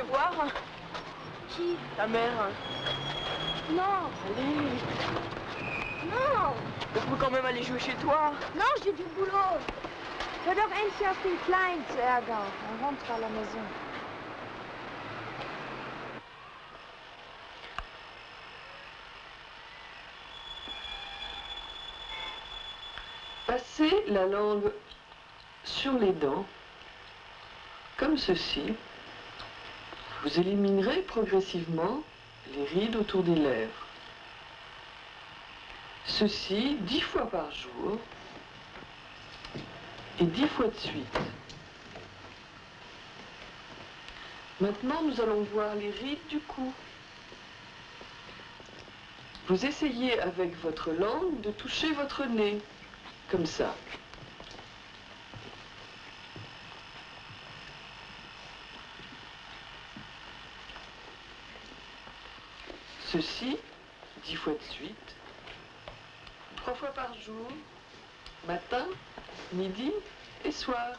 voir? Qui? Ta mère. Non. Allez. Non. On peut quand même aller jouer chez toi. Non, j'ai du boulot. Hör doch endlich auf den Kleinen zu ärgern. On rentre à la maison. Passez la langue sur les dents, comme ceci. Vous éliminerez progressivement les rides autour des lèvres. Ceci 10 fois par jour et 10 fois de suite. Maintenant, nous allons voir les rides du cou. Vous essayez avec votre langue de toucher votre nez, comme ça. Ceci 10 fois de suite, 3 fois par jour, matin, midi et soir.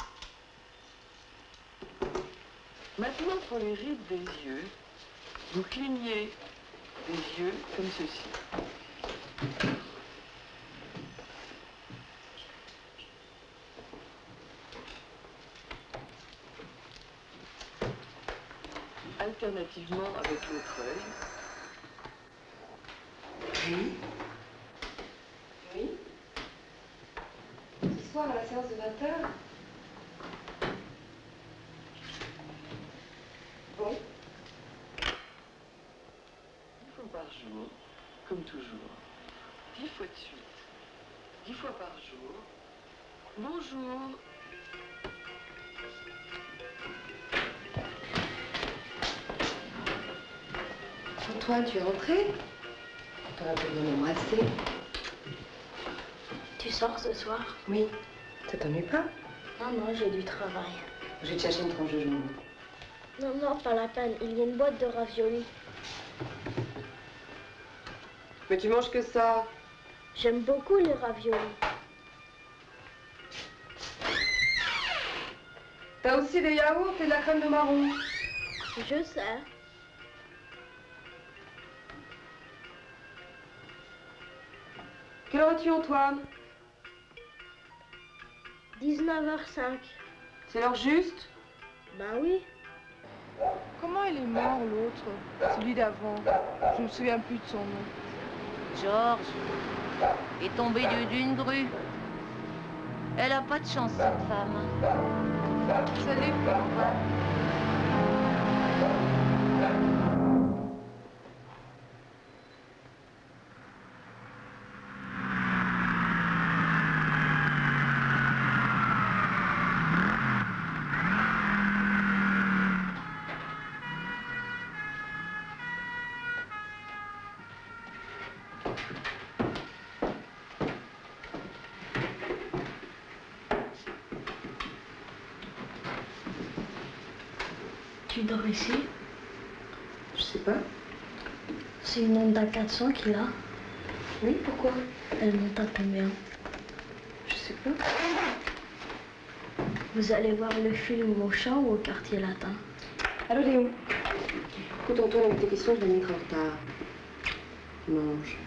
Maintenant, pour les rides des yeux, vous clignez des yeux comme ceci. Alternativement avec l'autre œil. Oui. Oui. Ce soir, à la séance de 20h. Bon. 10 fois par jour, comme toujours. 10 fois de suite. 10 fois par jour. Bonjour. Antoine, tu es rentré? T'aurais pu venir m'embrasser. Tu sors ce soir? Oui. Ça t'ennuie pas? Non, non, j'ai du travail. Je vais te chercher une tranche de jambon. Non, non, pas la peine. Il y a une boîte de raviolis. Mais tu manges que ça. J'aime beaucoup les raviolis. T'as aussi des yaourts et de la crème de marron. Je sais. Quelle heure as-tu, Antoine? 19h05. C'est l'heure juste? Ben oui. Comment il est mort, l'autre? Celui d'avant. Je me souviens plus de son nom. Georges est tombé d'une grue. Elle a pas de chance, cette femme. Salut. Au revoir. Tu dors ici? Je sais pas. C'est une Honda 400 qu'il a. Oui, pourquoi? Elle monte à combien? Je sais pas. Vous allez voir le film au champ ou au quartier latin? Allô, Léo. Écoute, Antoine, avec tes questions, je vais être en retard. Mange.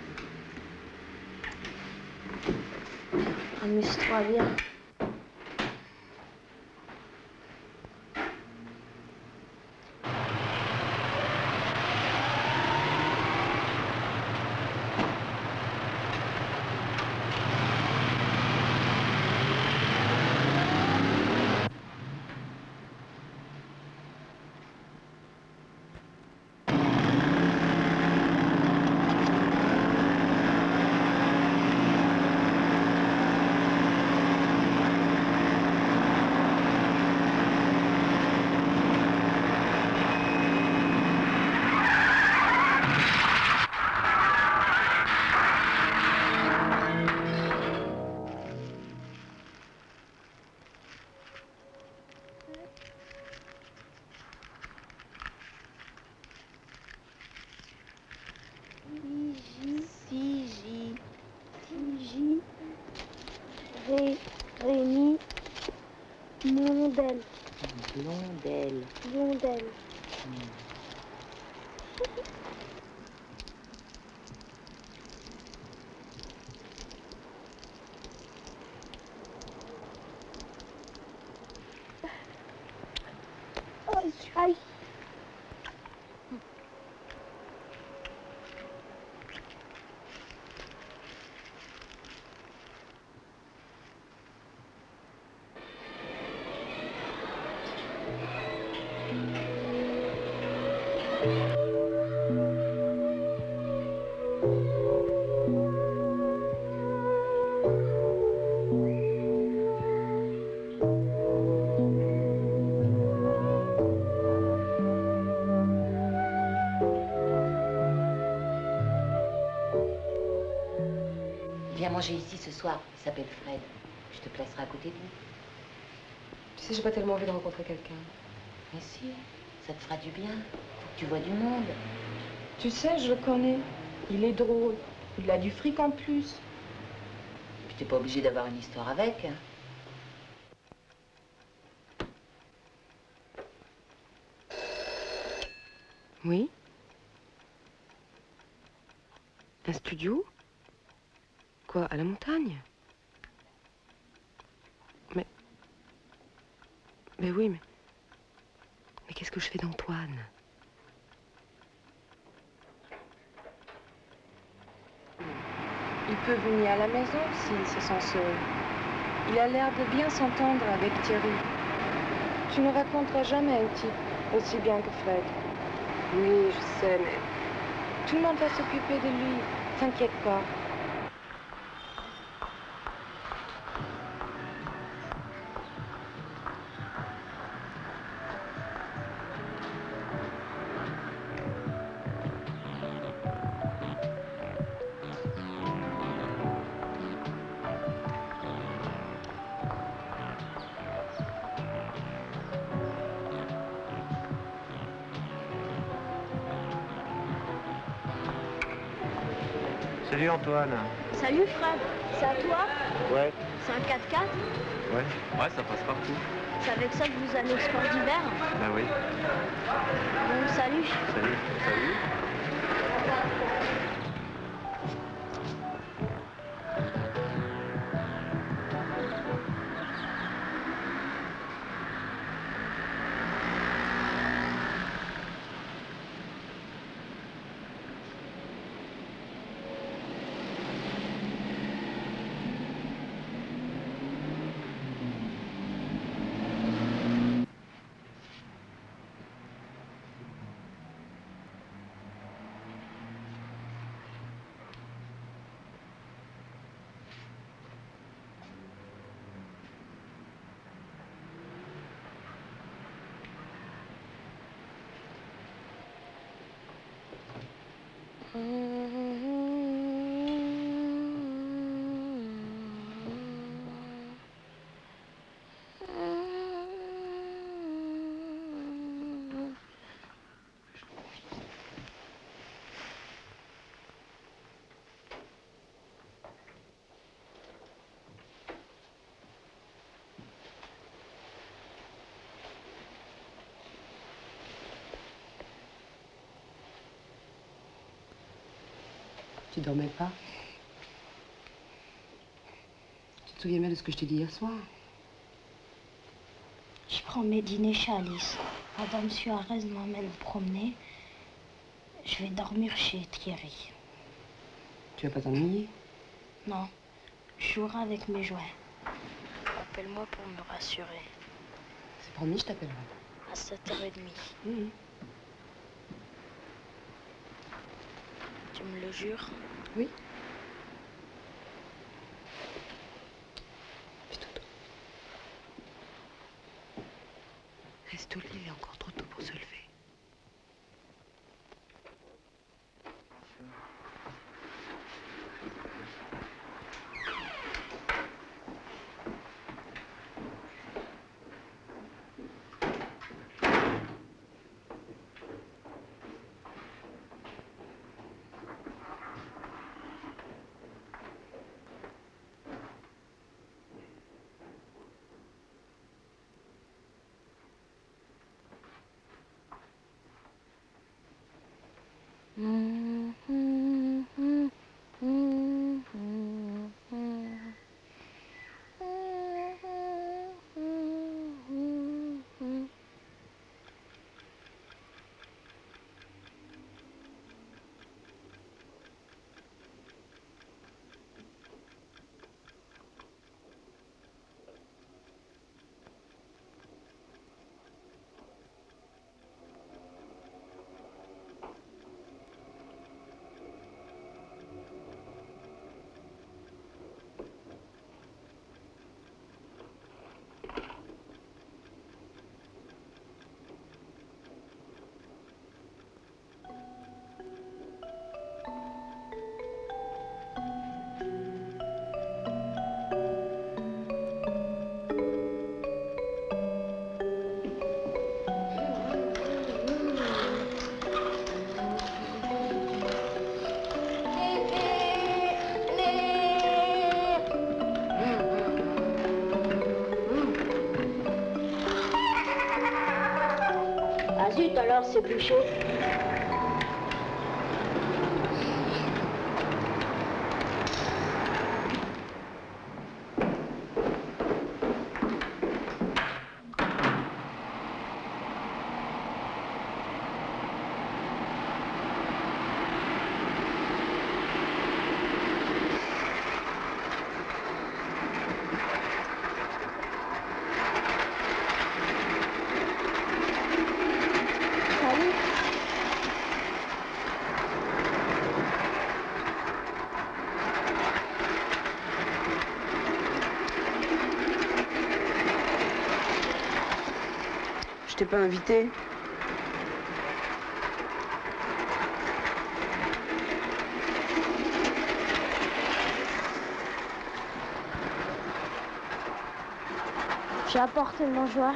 Amuse-toi bien. Viens manger ici ce soir. Il s'appelle Fred. Je te placerai à côté de lui. Tu sais, j'ai pas tellement envie de rencontrer quelqu'un. Mais si, ça te fera du bien. Faut que tu vois du monde. Tu sais, je le connais. Il est drôle. Il a du fric en plus. Puis t'es pas obligé d'avoir une histoire avec. Hein. Oui? Un studio? Quoi, à la montagne? Mais oui, mais qu'est-ce que je fais d'Antoine? Il peut venir à la maison s'il se sent seul. Il a l'air de bien s'entendre avec Thierry. Tu ne raconteras jamais un type aussi bien que Fred. Oui, je sais, mais... Tout le monde va s'occuper de lui. T'inquiète pas. Salut Antoine. Salut Fred, c'est à toi? Ouais. C'est un 4x4? Ouais. Ouais, ça passe partout. C'est avec ça que vous allez au sport d'hiver? Bah oui. Bon, salut. Salut. Salut. Tu dormais pas? Tu te souviens bien de ce que je t'ai dit hier soir? Je prends mes dîners chez Alice. Madame Suarez m'emmène promener. Je vais dormir chez Thierry. Tu vas pas t'ennuyer? Non, je jouerai avec mes jouets. Appelle-moi pour me rassurer. C'est promis, je t'appellerai. À 7h30. Mmh. Tu me le jures? Oui. Puis Toto. Reste au lit, il est encore trop tôt pour se lever. Zut, alors c'est bouché. Je t'ai pas invité. J'ai apporté le mangeoire.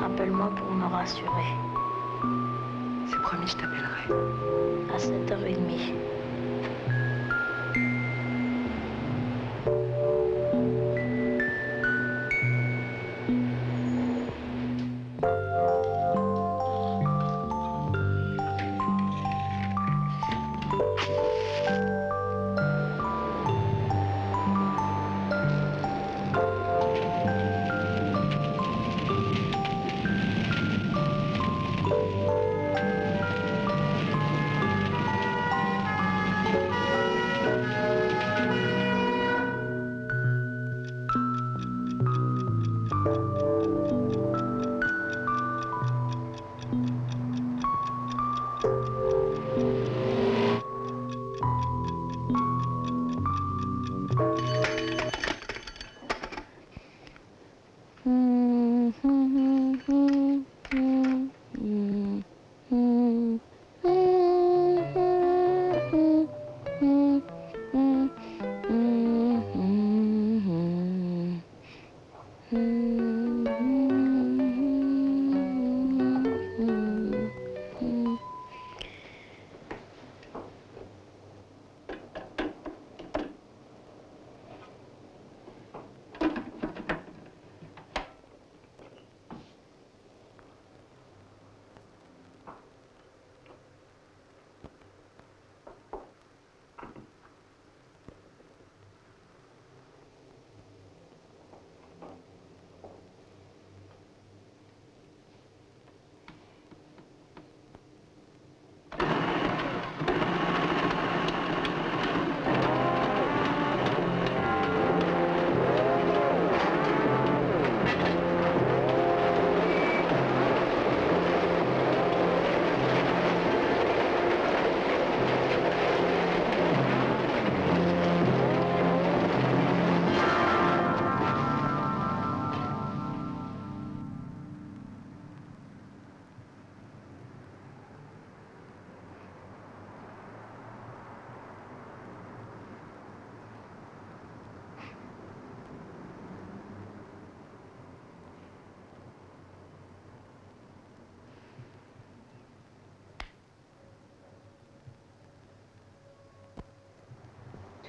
Appelle-moi pour me rassurer. C'est promis, je t'appellerai. À 7h30.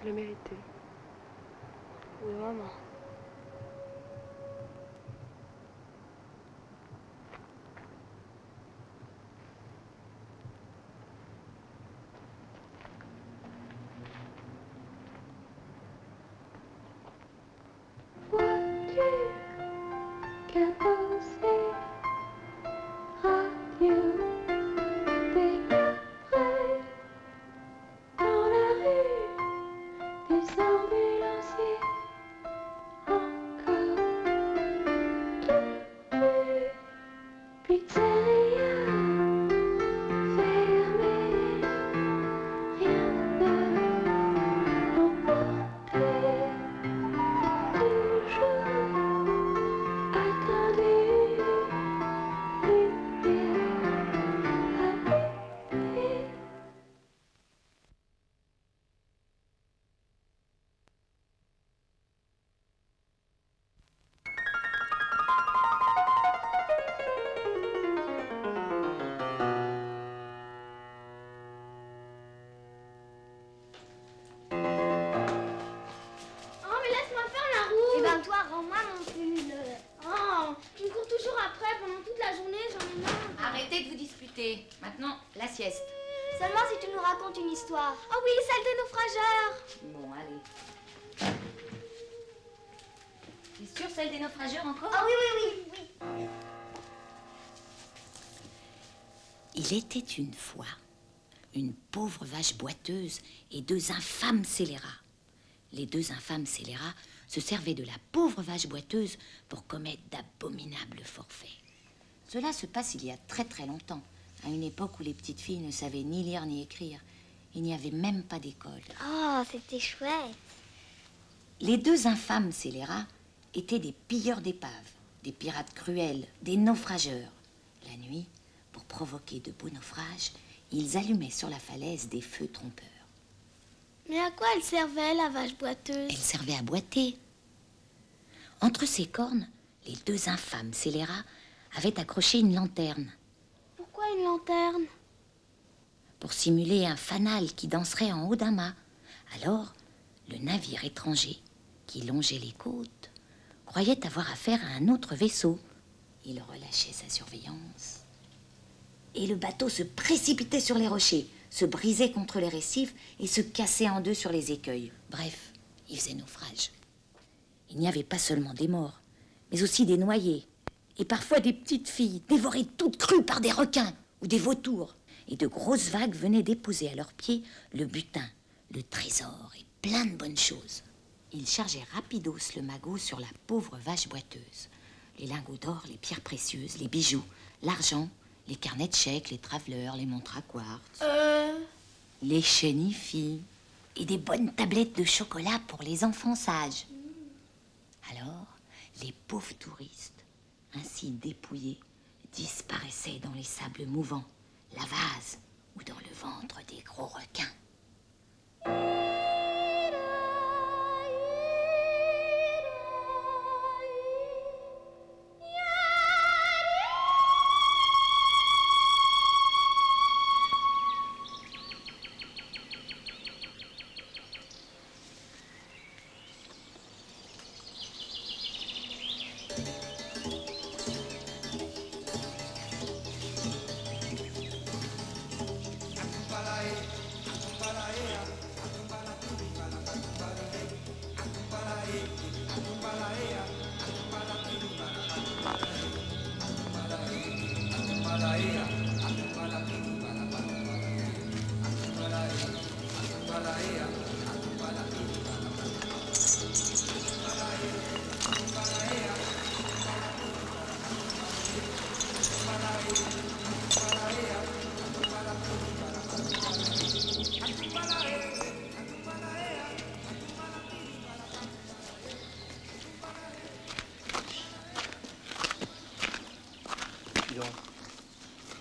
Tu le méritais. Oui, maman. Maintenant, la sieste. Seulement si tu nous racontes une histoire. Oh oui, celle des naufrageurs. Bon, allez. T'es sûre, celle des naufrageurs encore? Ah oui. Il était une fois une pauvre vache boiteuse et deux infâmes scélérats. Les deux infâmes scélérats se servaient de la pauvre vache boiteuse pour commettre d'abominables forfaits. Cela se passe il y a très très longtemps, à une époque où les petites filles ne savaient ni lire ni écrire. Il n'y avait même pas d'école. Oh, c'était chouette. Les deux infâmes scélérats étaient des pilleurs d'épaves, des pirates cruels, des naufrageurs. La nuit, pour provoquer de beaux naufrages, ils allumaient sur la falaise des feux trompeurs. Mais à quoi elle servait, la vache boiteuse? Elle servait à boiter. Entre ses cornes, les deux infâmes scélérats avaient accroché une lanterne. Pourquoi une lanterne? Pour simuler un fanal qui danserait en haut d'un mât. Alors, le navire étranger, qui longeait les côtes, croyait avoir affaire à un autre vaisseau. Il relâchait sa surveillance. Et le bateau se précipitait sur les rochers, se brisait contre les récifs et se cassait en deux sur les écueils. Bref, il faisait naufrage. Il n'y avait pas seulement des morts, mais aussi des noyés, et parfois des petites filles dévorées toutes crues par des requins ou des vautours. Et de grosses vagues venaient déposer à leurs pieds le butin, le trésor et plein de bonnes choses. Ils chargeaient rapidos le magot sur la pauvre vache boiteuse. Les lingots d'or, les pierres précieuses, les bijoux, l'argent, les carnets de chèques, les travelers, les montres à quartz, les chenilles et des bonnes tablettes de chocolat pour les enfants sages. Alors, les pauvres touristes, ainsi dépouillés, disparaissaient dans les sables mouvants, la vase ou dans le ventre des gros requins.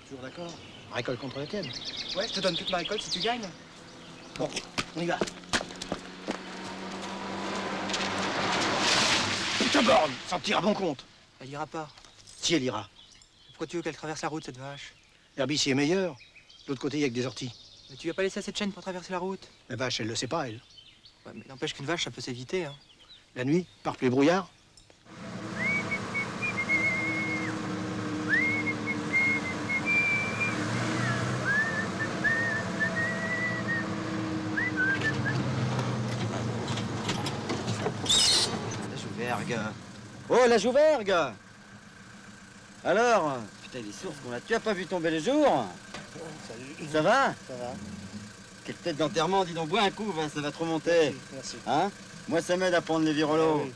Toujours d'accord? Récolte contre la tienne. Ouais, je te donne toute ma récolte si tu gagnes. Bon, on y va. Tu te bornes, sans tirer à bon compte. Elle ira pas. Si elle ira. Pourquoi tu veux qu'elle traverse la route, cette vache? L'herbe ici est meilleure. De l'autre côté, il y a que des orties. Mais tu lui as pas laissé assez de chaîne pour traverser la route? La vache, elle le sait pas, elle. Ouais, mais n'empêche qu'une vache, ça peut s'éviter, hein. La nuit, par les brouillards. La Jouvergue. Oh, la Jouvergue! Alors, putain, les sources qu'on a, tu as pas vu tomber le jour? Salut. Ça va? Ça va. Quelle tête d'enterrement, dis donc, bois un coup, ça va te remonter. Merci. Hein? Moi, ça m'aide à prendre les virolos. Ah oui.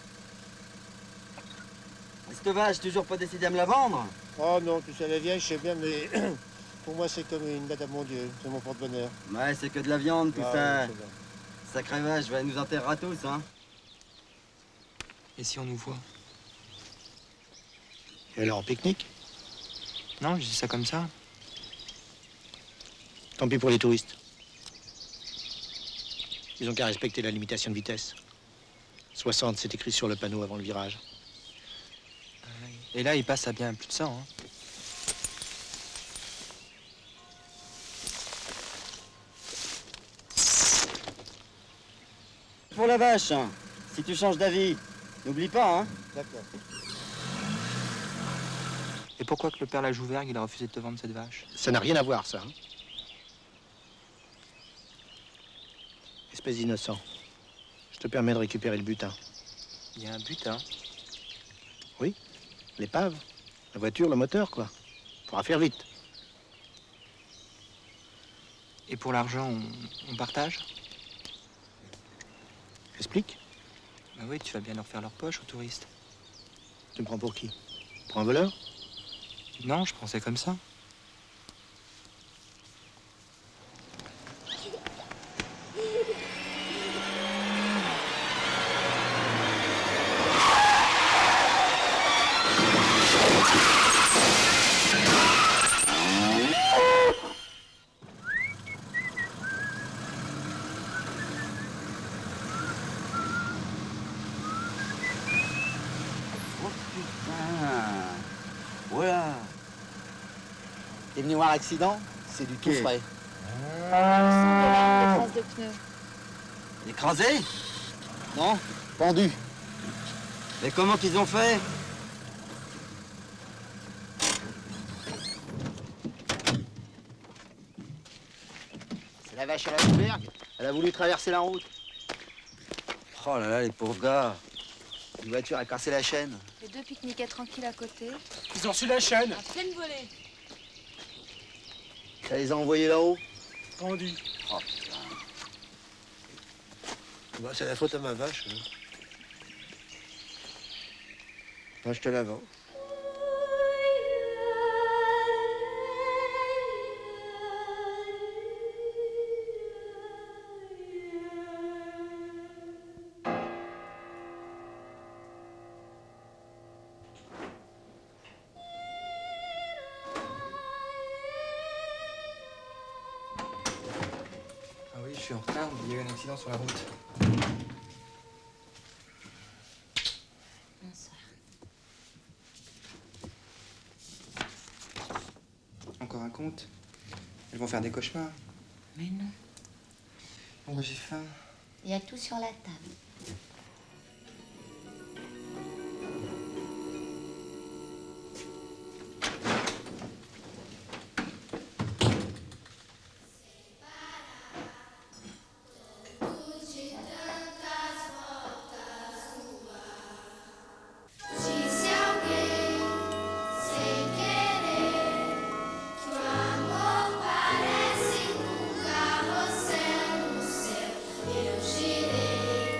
Cette vache, toujours pas décidé à me la vendre? Oh non, tu sais, la vieille, je sais bien, mais pour moi, c'est comme une date à mon Dieu. C'est mon porte-bonheur. Ouais, c'est que de la viande, tout ça. oui, c'est bien. Sacrée vache, elle nous enterrera tous, hein. Et si on nous voit? Et alors, pique-nique? Non, je dis ça comme ça. Tant pis pour les touristes. Ils ont qu'à respecter la limitation de vitesse. 60, c'est écrit sur le panneau avant le virage. Et là, il passe à bien plus de 100, hein. Pour la vache, hein, si tu changes d'avis, n'oublie pas, hein. D'accord. Et pourquoi que le père Lajouvergue, il a refusé de te vendre cette vache? Ça n'a rien à voir, ça. Hein. Espèce d'innocent. Je te permets de récupérer le butin. Il y a un butin? Oui, l'épave, la voiture, le moteur, quoi. Faudra faire vite. Et pour l'argent, on partage? Explique. Bah oui, tu vas bien leur faire leur poche aux touristes. Tu me prends pour qui? Pour un voleur? Non, je pensais comme ça. Oh putain! Voilà! T'es venu voir l'accident? C'est du tout Ok. frais. Traces de pneus. Écrasé? Non? Pendu. Mais comment qu'ils ont fait? C'est la vache à la Jouvergue. Elle a voulu traverser la route. Oh là là, les pauvres gars. Une voiture a cassé la chaîne. Les deux pique-niquaient tranquilles à côté. Ils ont reçu la chaîne. À pleine volée. Ça les a envoyés là-haut. Pendu. Oh putain. Bah, c'est la faute à ma vache. Hein. Moi, je te la vends. Ah oui, je suis en retard, il y a eu un accident sur la route. Bonsoir. Encore un compte? Elles vont faire des cauchemars. Mais non, Bon, bah, j'ai faim. il y a tout sur la table. Disse alguém, sem querer, que o amor parece um carrossel no céu. Eu girei,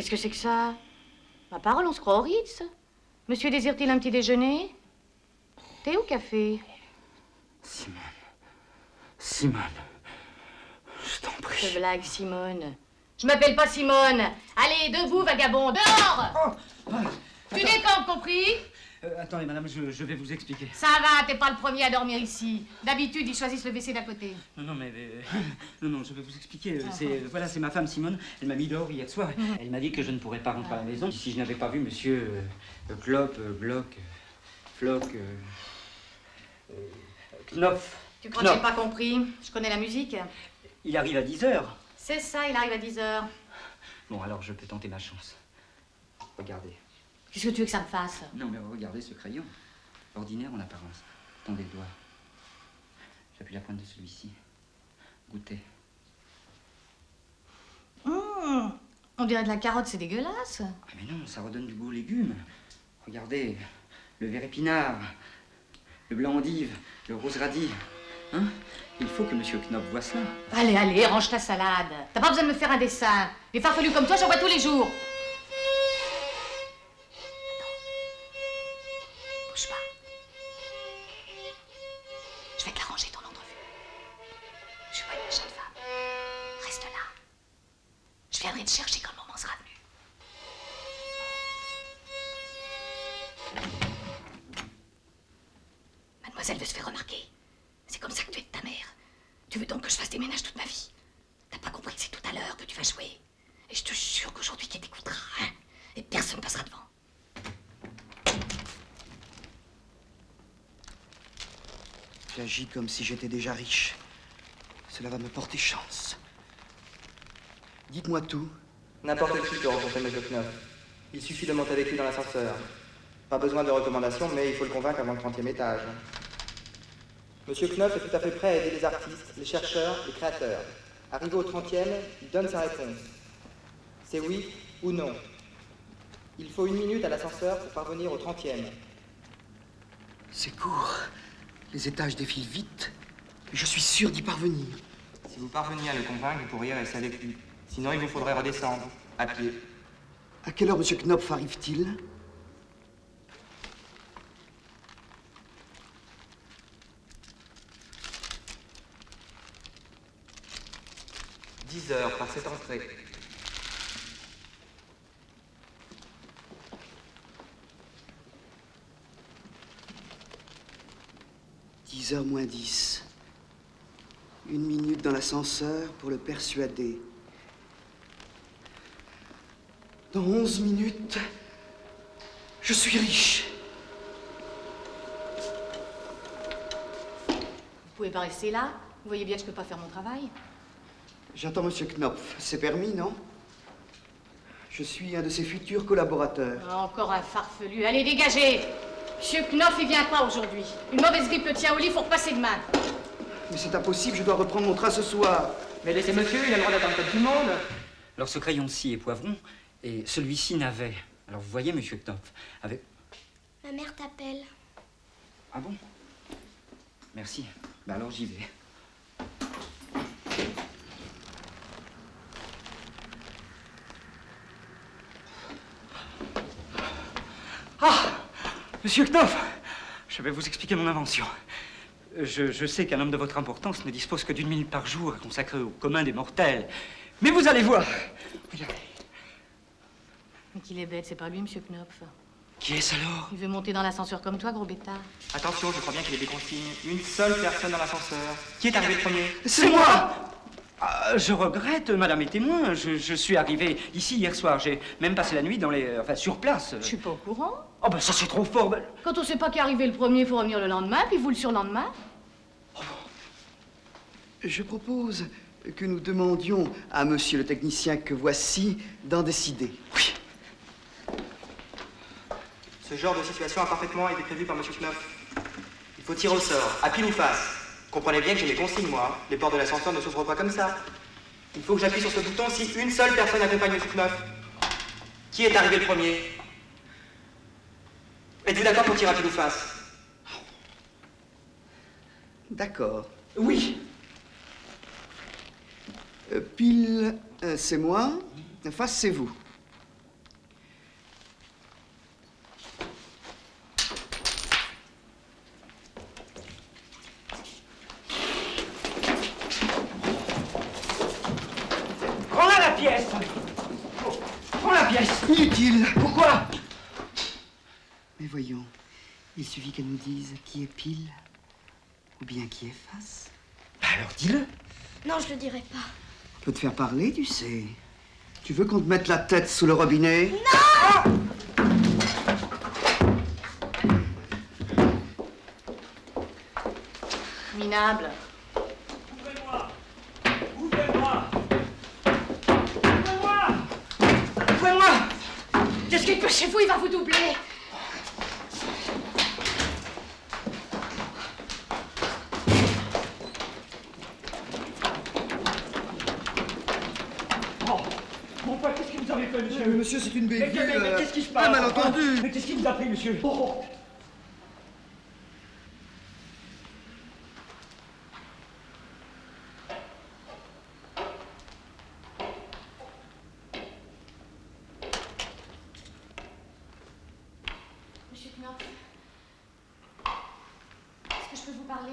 qu'est-ce que c'est que ça? Ma parole, on se croit au Ritz. Monsieur désire-t-il un petit déjeuner? Thé ou café? Simone. Simone. Je t'en prie. Je blague, Simone. Je m'appelle pas Simone. Allez, debout, vagabond, dehors! Tu décampes, compris? Attendez, madame, je vais vous expliquer. Ça va, t'es pas le premier à dormir ici. D'habitude, ils choisissent le WC d'à côté. Non, mais non, je vais vous expliquer. Voilà, c'est ma femme Simone. Elle m'a mis dehors hier soir. Elle m'a dit que je ne pourrais pas rentrer à la maison si je n'avais pas vu monsieur Klopp, Flock, Knopf. Tu crois que j'ai pas compris? Je connais la musique. Il arrive à 10h. C'est ça, il arrive à 10h. Bon, alors je peux tenter ma chance. Regardez. Qu'est-ce que tu veux que ça me fasse? Non, mais regardez ce crayon. Ordinaire en apparence. Tendez le doigt. J'appuie la pointe de celui-ci. Goûtez. On dirait de la carotte, c'est dégueulasse. Ah, mais non, ça redonne du goût aux légumes. Regardez, le vert épinard, le blanc endive, le rose radis. Hein? Il faut que monsieur Knopf voie cela. Allez, allez, range ta salade. T'as pas besoin de me faire un dessin. Les farfelus comme toi, j'en vois tous les jours. Bouge pas. Je vais te l'arranger ton entrevue. Je suis pas une méchante femme. Reste là. Je viendrai te chercher quand le moment sera venu. Mademoiselle veut se faire remarquer. C'est comme ça que tu es de ta mère. Tu veux donc que je fasse des ménages toute ma vie? T'as pas compris que c'est tout à l'heure que tu vas jouer? Et je te jure qu'aujourd'hui, tu t'écouteras, hein? Et personne ne passera devant. J'agis comme si j'étais déjà riche. Cela va me porter chance. Dites-moi tout. N'importe qui peut rencontrer M. Knopf. Il suffit de monter avec lui dans l'ascenseur. Pas besoin de recommandations, mais il faut le convaincre avant le 30e étage. Monsieur Knopf est tout à fait prêt à aider les artistes, les chercheurs, les créateurs. Arrivé au 30e, il donne sa réponse. C'est oui ou non. Il faut 1 minute à l'ascenseur pour parvenir au 30e. C'est court. Les étages défilent vite. Je suis sûr d'y parvenir. Si vous parveniez à le convaincre, vous pourriez rester avec lui. Sinon, il vous faudrait redescendre, à pied. À quelle heure M. Knopf arrive-t-il? « 10h par cette entrée. » 10h moins 10. 1 minute dans l'ascenseur pour le persuader. Dans 11 minutes, je suis riche. Vous pouvez pas rester là? Vous voyez bien que je peux pas faire mon travail. J'attends M. Knopf. C'est permis, non? Je suis un de ses futurs collaborateurs. Encore un farfelu. Allez, dégagez! Monsieur Knopf, il vient pas aujourd'hui. Une mauvaise grippe le tient au lit, faut repasser demain. Mais c'est impossible, je dois reprendre mon train ce soir. Mais laissez monsieur, il a le droit d'attendre comme tout le monde. Alors ce crayon-ci est poivron, et celui-ci navet. Alors vous voyez, monsieur Knopf, avec... Ma mère t'appelle. Ah bon? Merci. Ben alors j'y vais. Ah! Monsieur Knopf! Je vais vous expliquer mon invention. Je sais qu'un homme de votre importance ne dispose que d'1 minute par jour à consacrer au commun des mortels. Mais vous allez voir! Regardez. Mais qu'il est bête, c'est pas lui, monsieur Knopf. Qui est-ce alors? Il veut monter dans l'ascenseur comme toi, gros bêtard. Attention, je crois bien qu'il y a des consignes. Une seule personne dans l'ascenseur. Qui est arrivé le premier? C'est moi! Ah, je regrette, madame est témoin. Je suis arrivé ici hier soir. J'ai même passé la nuit dans les... Enfin, sur place. Je suis pas au courant. Oh, ben ça, c'est trop fort. Ben... Quand on sait pas qui est arrivé le premier, il faut revenir le lendemain, puis vous le surlendemain. Je propose que nous demandions à monsieur le technicien que voici d'en décider. Oui. Ce genre de situation a parfaitement été prévu par monsieur Knopf. Il faut tirer au sort, à pile ou face. Comprenez bien que j'ai mes consignes, moi. Les portes de l'ascenseur ne s'ouvrent pas comme ça. Il faut que j'appuie sur ce bouton si une seule personne accompagne monsieur Knopf. Qui est arrivé le premier? Êtes-vous d'accord pour tirer à pile ou face? D'accord. Oui. Pile, c'est moi. Face, c'est vous. Inutile. Pourquoi? Mais voyons, il suffit qu'elle nous dise qui est pile ou bien qui est face. Alors dis-le. Non, je le dirai pas. On peut te faire parler, tu sais. Tu veux qu'on te mette la tête sous le robinet? Non! Minable. Ouvrez-moi! Ouvrez-moi! Ouvrez-moi! Ouvrez-moi! Qu'est-ce qu'il peut chez vous? Il va vous doubler. Mon père, qu'est-ce que vous avez fait, monsieur? Monsieur, c'est une bévue. Mais qu'est-ce qui se passe? Un malentendu. Mais qu'est-ce qui vous a pris, monsieur? Monsieur Knopf, est-ce que je peux vous parler?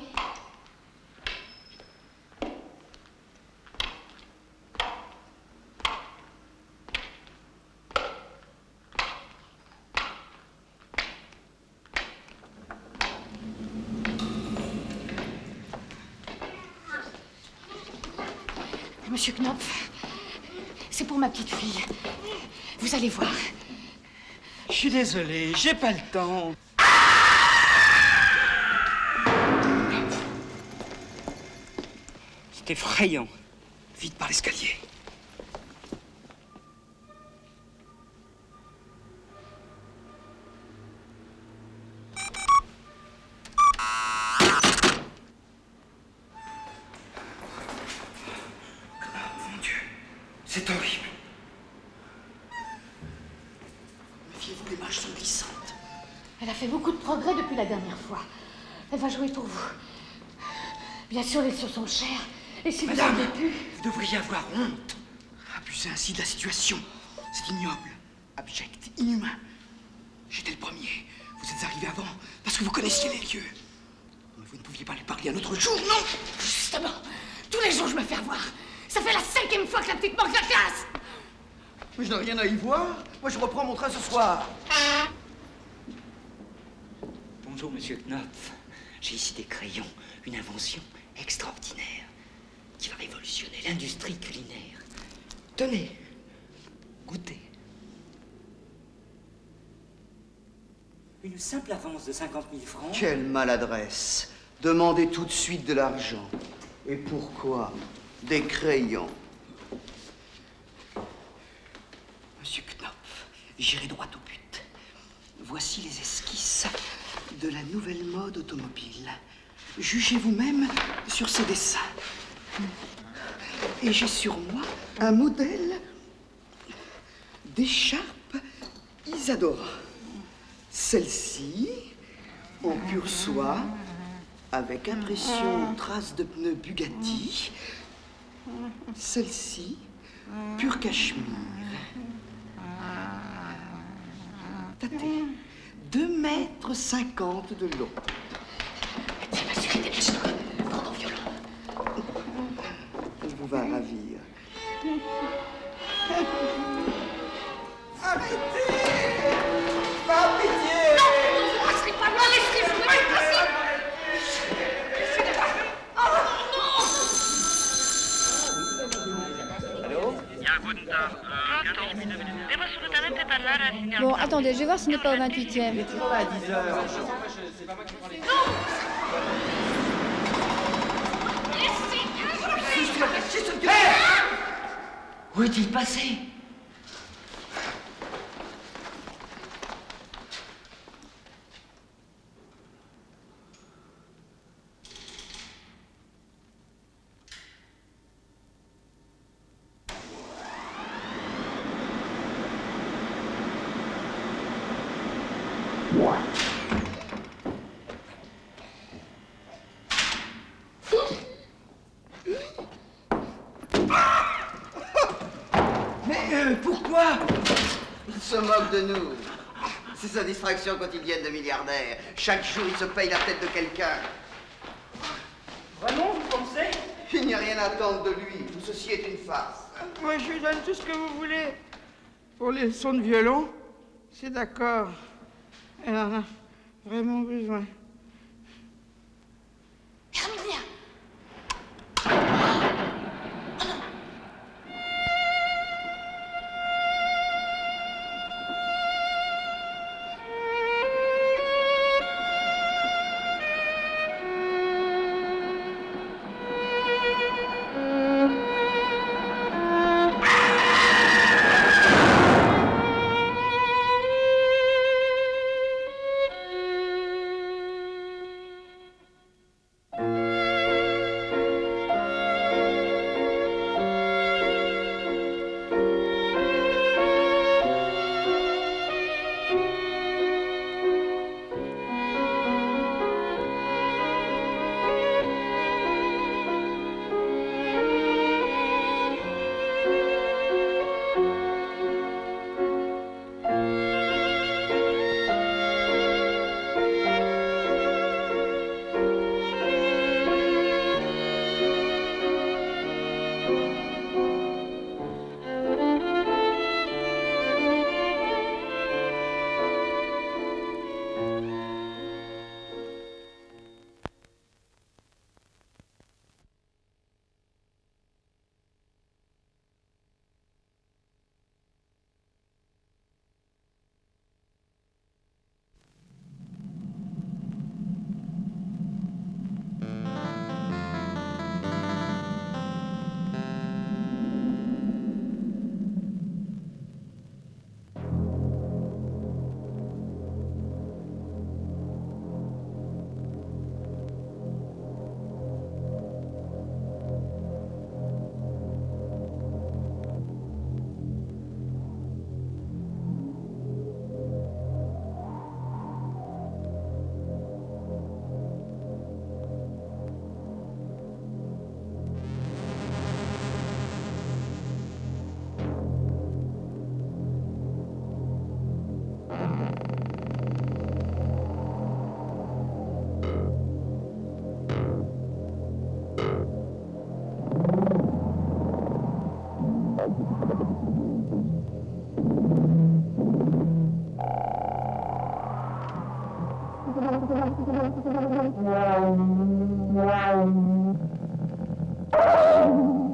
Monsieur Knopf, c'est pour ma petite fille. Vous allez voir. Je suis désolé, j'ai pas le temps. C'est effrayant. Vite par l'escalier. Mon Dieu, c'est horrible. Méfiez-vous, les marches sont glissantes. Elle a fait beaucoup de progrès depuis la dernière fois. Elle va jouer pour vous. Bien sûr, les sous sont chers. Et si Madame, vous aviez pu... vous devriez avoir honte. Abuser ainsi de la situation, c'est ignoble, abject, inhumain. J'étais le premier. Vous êtes arrivé avant parce que vous connaissiez les lieux. Mais vous ne pouviez pas lui parler un autre jour, non? Justement, tous les jours je me fais avoir. Ça fait la 5e fois que la petite manque la classe. Mais je n'ai rien à y voir. Moi, je reprends mon train ce soir. Bonjour, monsieur Knopf. J'ai ici des crayons, une invention extraordinaire qui va révolutionner l'industrie culinaire. Tenez, goûtez. Une simple avance de 50 000 francs. Quelle maladresse. Demandez tout de suite de l'argent. Et pourquoi? Des crayons. Monsieur Knopf, j'irai droit au but. Voici les esquisses de la nouvelle mode automobile. Jugez vous-même sur ces dessins. Et j'ai sur moi un modèle d'écharpe Isadora. Celle-ci, en pure soie, avec impression trace de pneus Bugatti. Celle-ci, pur cachemire. Tâtez, 2,50 m de long. Tiens, ma chérie, dépêche-toi. Prends ton violon. Il vous va ravir. Arrêtez! Par pitié! Non, vous ne passerez pas loin, laissez jouer, c'est possible. Bon, attendez, je vais voir s'il n'est pas au 28e. Il est toujours là à 10h. Où est-il passé? Mais pourquoi? Il se moque de nous. C'est sa distraction quotidienne de milliardaire. Chaque jour, il se paye la tête de quelqu'un. Vraiment, vous pensez? Il n'y a rien à attendre de lui. Tout ceci est une farce. Moi, je lui donne tout ce que vous voulez. pour les leçons de violon, c'est d'accord. Elle en a vraiment besoin. Herminia! Wow.